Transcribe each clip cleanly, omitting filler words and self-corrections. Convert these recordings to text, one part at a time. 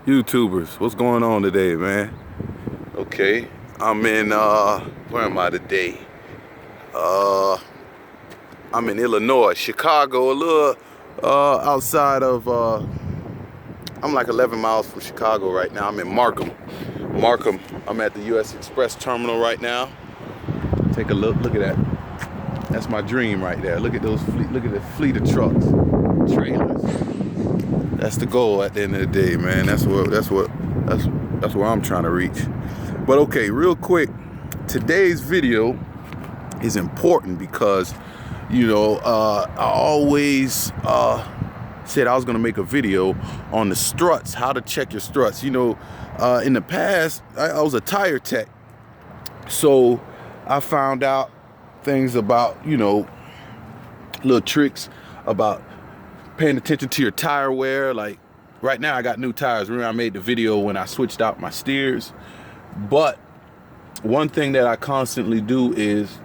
YouTubers, what's going on today, man? Okay, I'm in where am I today? I'm in Illinois, Chicago, a little outside of I'm like 11 miles from Chicago right now. I'm in Markham. I'm at the US Express terminal right now. Take a look at that. That's my dream right there. Look at those look at the fleet of trucks, trailers. That's the goal at the end of the day, man. That's where I'm trying to reach. But okay, real quick, today's video is important because, you know, I always said I was gonna make a video on the struts, how to check your struts. You know, in the past, I was a tire tech, so I found out things about, you know, little tricks about paying attention to your tire wear. Like right now I got new tires. Remember I made the video when I switched out my steers. But one thing that I constantly do is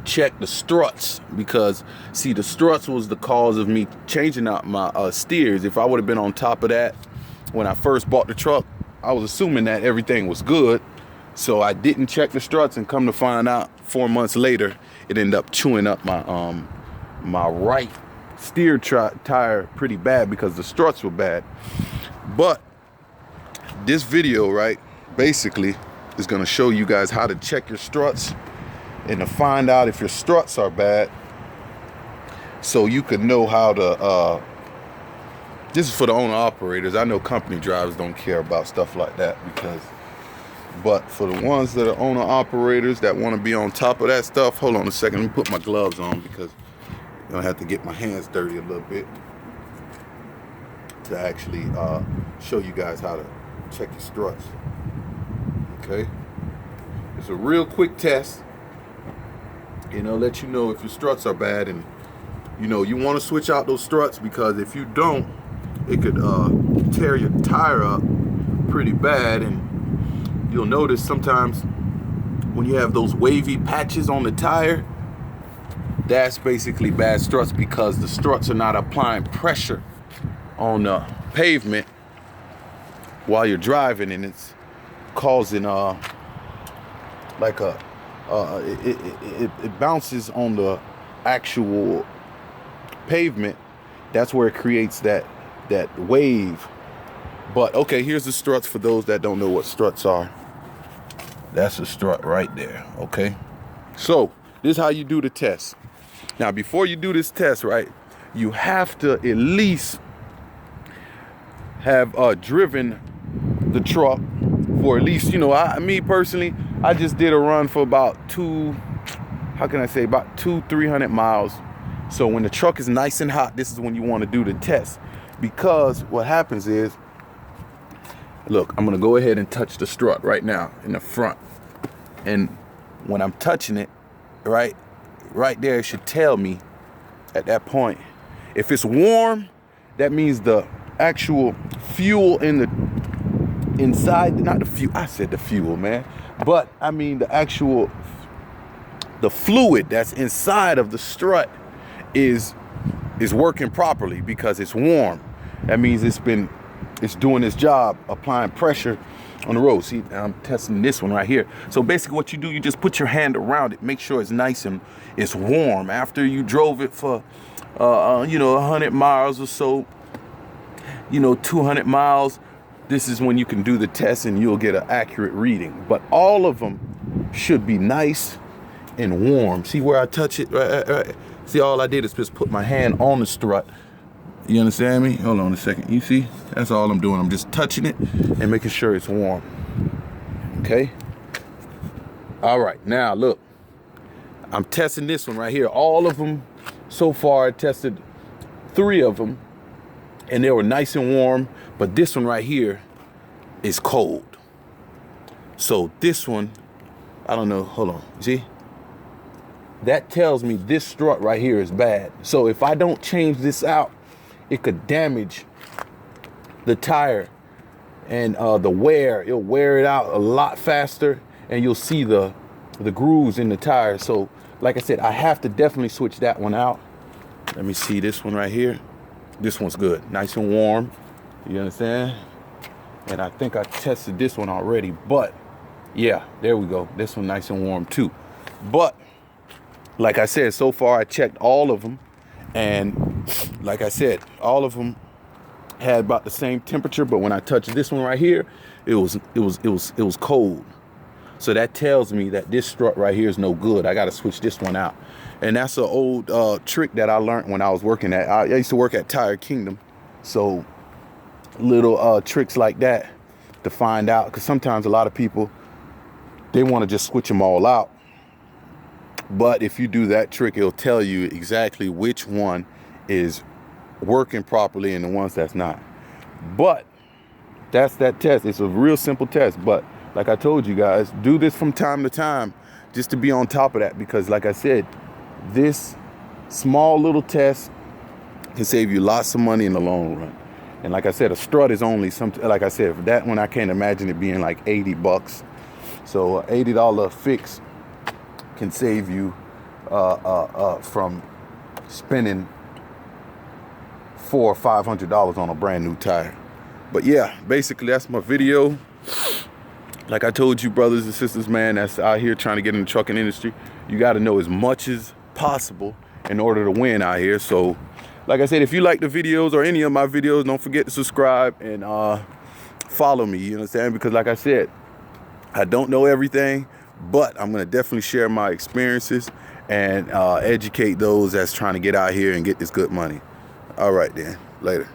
check the struts, because see, the struts was the cause of me changing out my steers. If I would have been on top of that when I first bought the truck, I was assuming that everything was good, so I didn't check the struts, and come to find out 4 months later it ended up chewing up my my right steer tire pretty bad because the struts were bad. But this video, right, basically is going to show you guys how to check your struts and to find out if your struts are bad, so you could know how to this is for the owner operators. I know company drivers don't care about stuff like that, but for the ones that are owner operators that want to be on top of that stuff, hold on a second, let me put my gloves on because I'm gonna have to get my hands dirty a little bit to actually show you guys how to check your struts. Okay, it's a real quick test, you know, let you know if your struts are bad. And you know, you want to switch out those struts, because if you don't, it could tear your tire up pretty bad. And you'll notice sometimes when you have those wavy patches on the tire, that's basically bad struts, because the struts are not applying pressure on the pavement while you're driving, and it's causing like it bounces on the actual pavement. That's where it creates that wave. But okay, here's the struts for those that don't know what struts are. That's a strut right there. Okay, so this is how you do the test. Now, before you do this test, right, you have to at least have driven the truck for at least, you know, me personally, I just did a run for about 300 miles. So when the truck is nice and hot, this is when you want to do the test, because what happens is, look, I'm gonna go ahead and touch the strut right now in the front, and when I'm touching it, right there, it should tell me at that point. If it's warm, that means the actual fuel in the inside, not the fuel, I said the fuel, man, but I mean the actual, the fluid that's inside of the strut is working properly because it's warm. That means it's doing its job, applying pressure on the road. See, I'm testing this one right here. So basically what you do, you just put your hand around it, make sure it's nice and it's warm. After you drove it for, you know, 100 miles or so, you know, 200 miles, this is when you can do the test and you'll get an accurate reading. But all of them should be nice and warm. See where I touch it? Right. See, all I did is just put my hand on the strut. You understand me? Hold on a second. You see? That's all I'm doing. I'm just touching it and making sure it's warm. Okay? All right. Now, look. I'm testing this one right here. All of them so far, I tested 3 of them, and they were nice and warm. But this one right here is cold. So this one, I don't know. Hold on. See? That tells me this strut right here is bad. So if I don't change this out, it could damage the tire and the wear. It'll wear it out a lot faster, and you'll see the grooves in the tire. So like I said, I have to definitely switch that one out. Let me see this one right here. This one's good, nice and warm. You understand? And I think I tested this one already, but yeah, there we go. This one nice and warm too. But like I said, so far I checked all of them, and like I said, all of them had about the same temperature, but when I touched this one right here, it was cold. So that tells me that this strut right here is no good. I got to switch this one out. And that's an old trick that I learned when I was working at, I used to work at Tire Kingdom. So little tricks like that to find out, because sometimes a lot of people, they want to just switch them all out. But if you do that trick, it'll tell you exactly which one is working properly and the ones that's not. But that's that test. It's a real simple test, but like I told you guys, do this from time to time just to be on top of that, because like I said, this small little test can save you lots of money in the long run. And like I said, a strut is only something, like I said, for that one I can't imagine it being like 80 bucks. So $80 fix can save you from spending $400 or $500 on a brand new tire. But yeah, basically that's my video. Like I told you, brothers and sisters, man, that's out here trying to get in the trucking industry, you got to know as much as possible in order to win out here. So like I said, if you like the videos or any of my videos, don't forget to subscribe and follow me, you understand? Because like I said, I don't know everything, but I'm going to definitely share my experiences and educate those that's trying to get out here and get this good money. All right then, later.